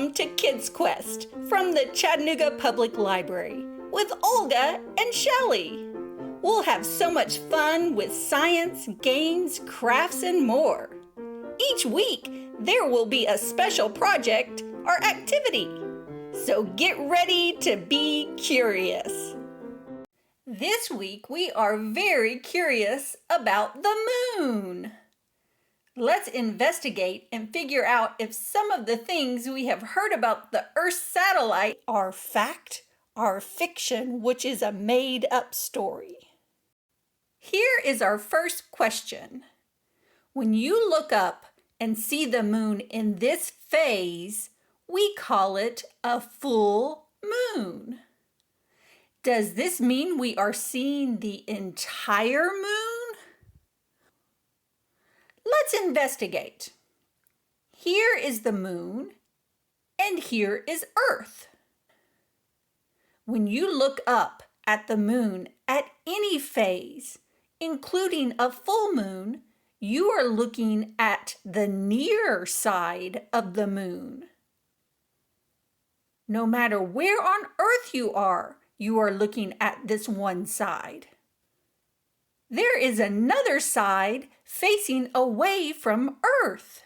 Welcome to KidsQuest from the Chattanooga Public Library with Olga and Shelley. We'll have so much fun with science, games, crafts, and more. Each week, there will be a special project or activity. So get ready to be curious. This week, we are very curious about the moon. Let's investigate and figure out if some of the things we have heard about the Earth satellite are fact or fiction, which is a made-up story. Here is our first question. When you look up and see the moon in this phase, we call it a full moon. Does this mean we are seeing the entire moon? Let's investigate. Here is the moon, and here is Earth. When you look up at the moon at any phase, including a full moon, you are looking at the near side of the moon. No matter where on Earth you are looking at this one side. There is another side facing away from Earth.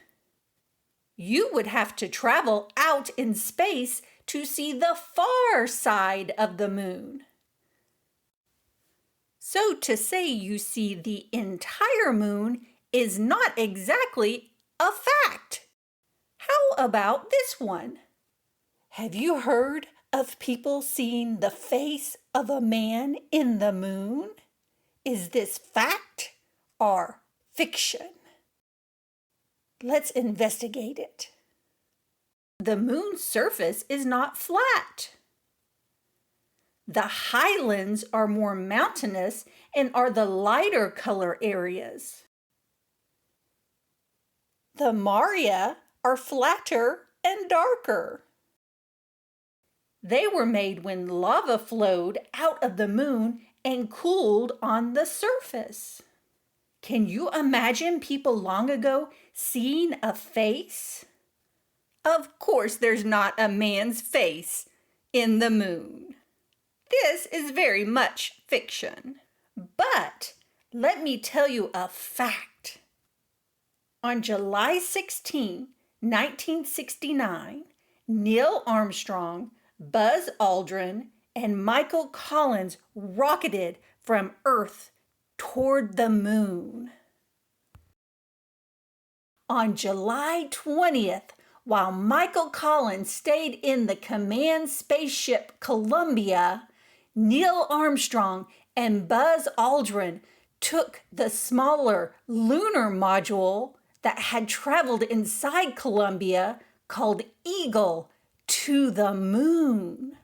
You would have to travel out in space to see the far side of the moon. So to say you see the entire moon is not exactly a fact. How about this one? Have you heard of people seeing the face of a man in the moon? Is this fact or fiction? Let's investigate it. The moon's surface is not flat. The highlands are more mountainous and are the lighter color areas. The maria are flatter and darker. They were made when lava flowed out of the moon and cooled on the surface. Can you imagine people long ago seeing a face? Of course, there's not a man's face in the moon. This is very much fiction. But let me tell you a fact. On July 16, 1969, Neil Armstrong, Buzz Aldrin, and Michael Collins rocketed from Earth toward the moon. On July 20th, while Michael Collins stayed in the command spaceship Columbia, Neil Armstrong and Buzz Aldrin took the smaller lunar module that had traveled inside Columbia called Eagle to the moon.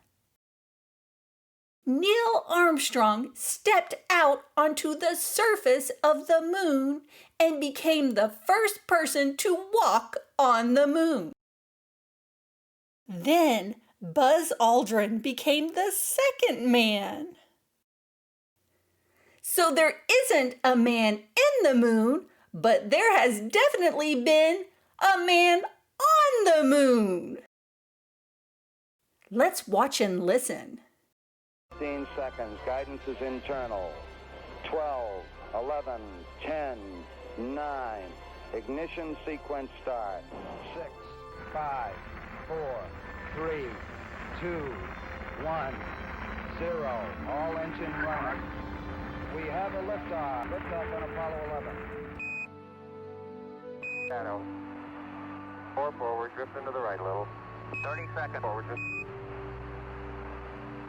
Neil Armstrong stepped out onto the surface of the moon and became the first person to walk on the moon. Then Buzz Aldrin became the second man. So there isn't a man in the moon, but there has definitely been a man on the moon. Let's watch and listen. 15 seconds. Guidance is internal. 12, 11, 10, 9. Ignition sequence start. 6, 5, 4, 3, 2, 1, 0. All engine running. We have a liftoff. Liftoff on Apollo 11. Shadow. 4 forward. Drift into the right a little. 30 seconds forward. Drift.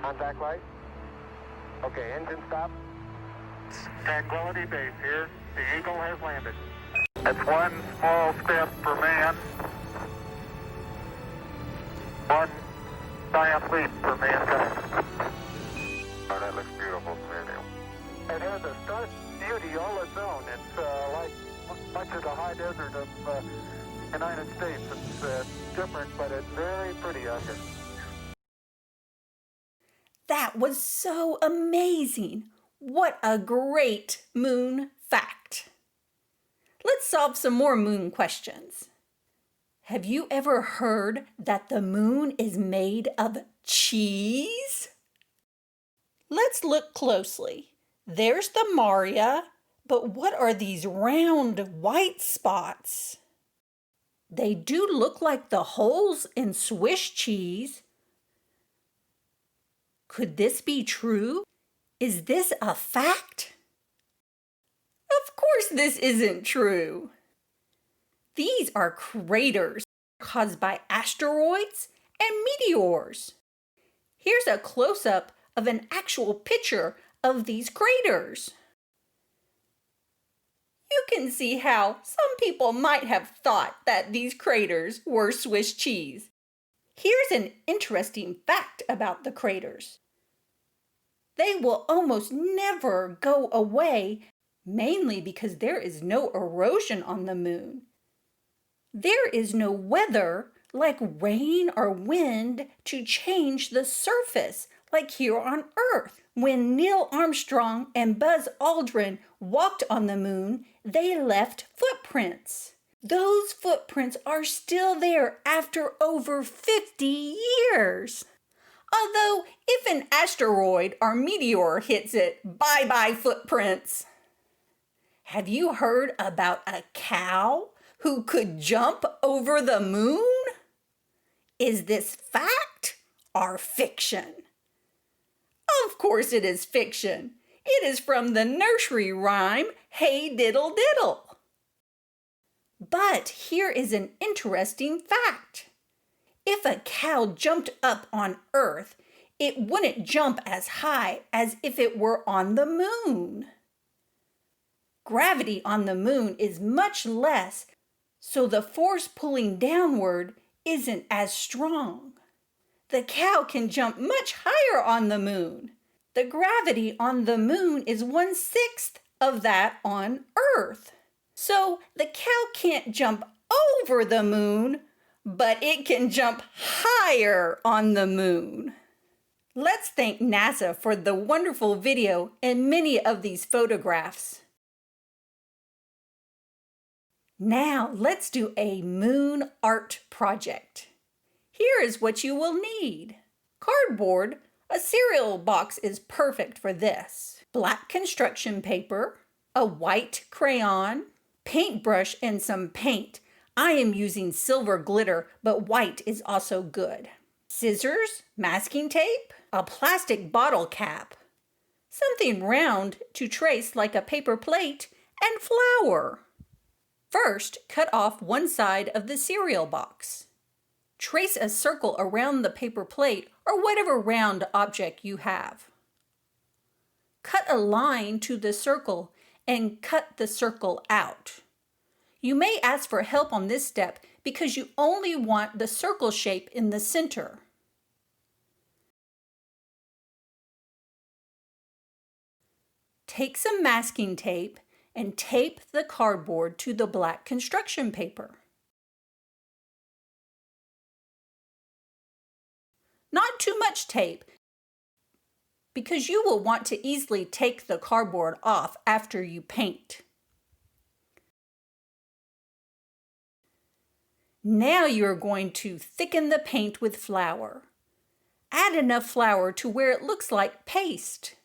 Contact light. Okay, engine stop. Tranquility Base here. The Eagle has landed. That's one small step for man, one giant leap for mankind. Oh, that looks beautiful, Samuel. It has a stark beauty all its own. It's like much of the high desert of the United States. It's different, but it's very pretty out here. That was so amazing. What a great moon fact. Let's solve some more moon questions. Have you ever heard that the moon is made of cheese? Let's look closely. There's the Maria, but what are these round white spots? They do look like the holes in Swiss cheese. Could this be true? Is this a fact? Of course this isn't true. These are craters caused by asteroids and meteors. Here's a close-up of an actual picture of these craters. You can see how some people might have thought that these craters were Swiss cheese. Here's an interesting fact about the craters. They will almost never go away, mainly because there is no erosion on the moon. There is no weather like rain or wind to change the surface like here on Earth. When Neil Armstrong and Buzz Aldrin walked on the moon, they left footprints. Those footprints are still there after over 50 years. Although, if an asteroid or meteor hits it, bye-bye footprints. Have you heard about a cow who could jump over the moon? Is this fact or fiction? Of course it is fiction. It is from the nursery rhyme, Hey Diddle Diddle. But here is an interesting fact. If a cow jumped up on Earth, it wouldn't jump as high as if it were on the moon. Gravity on the moon is much less, so the force pulling downward isn't as strong. The cow can jump much higher on the moon. The gravity on the moon is 1/6 of that on Earth. So the cow can't jump over the moon, but it can jump higher on the moon. Let's thank NASA for the wonderful video and many of these photographs. Now let's do a moon art project. Here is what you will need. Cardboard, a cereal box is perfect for this. Black construction paper, a white crayon, paintbrush and some paint. I am using silver glitter, but white is also good. Scissors, masking tape, a plastic bottle cap, something round to trace like a paper plate, and flour. First, cut off one side of the cereal box. Trace a circle around the paper plate or whatever round object you have. Cut a line to the circle and cut the circle out. You may ask for help on this step because you only want the circle shape in the center. Take some masking tape and tape the cardboard to the black construction paper. Not too much tape, because you will want to easily take the cardboard off after you paint. Now you're going to thicken the paint with flour. Add enough flour to where it looks like paste.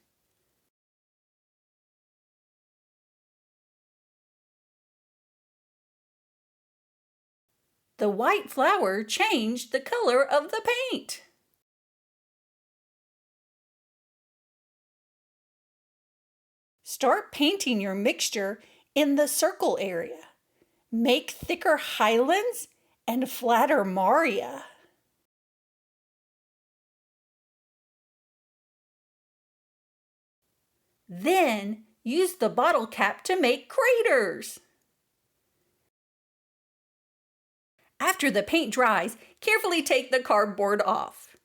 The white flour changed the color of the paint. Start painting your mixture in the circle area. Make thicker highlands and flatter Maria. Then use the bottle cap to make craters. After the paint dries, carefully take the cardboard off.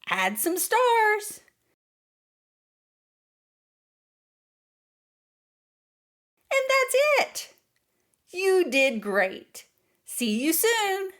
Add some stars. And that's it. You did great. See you soon.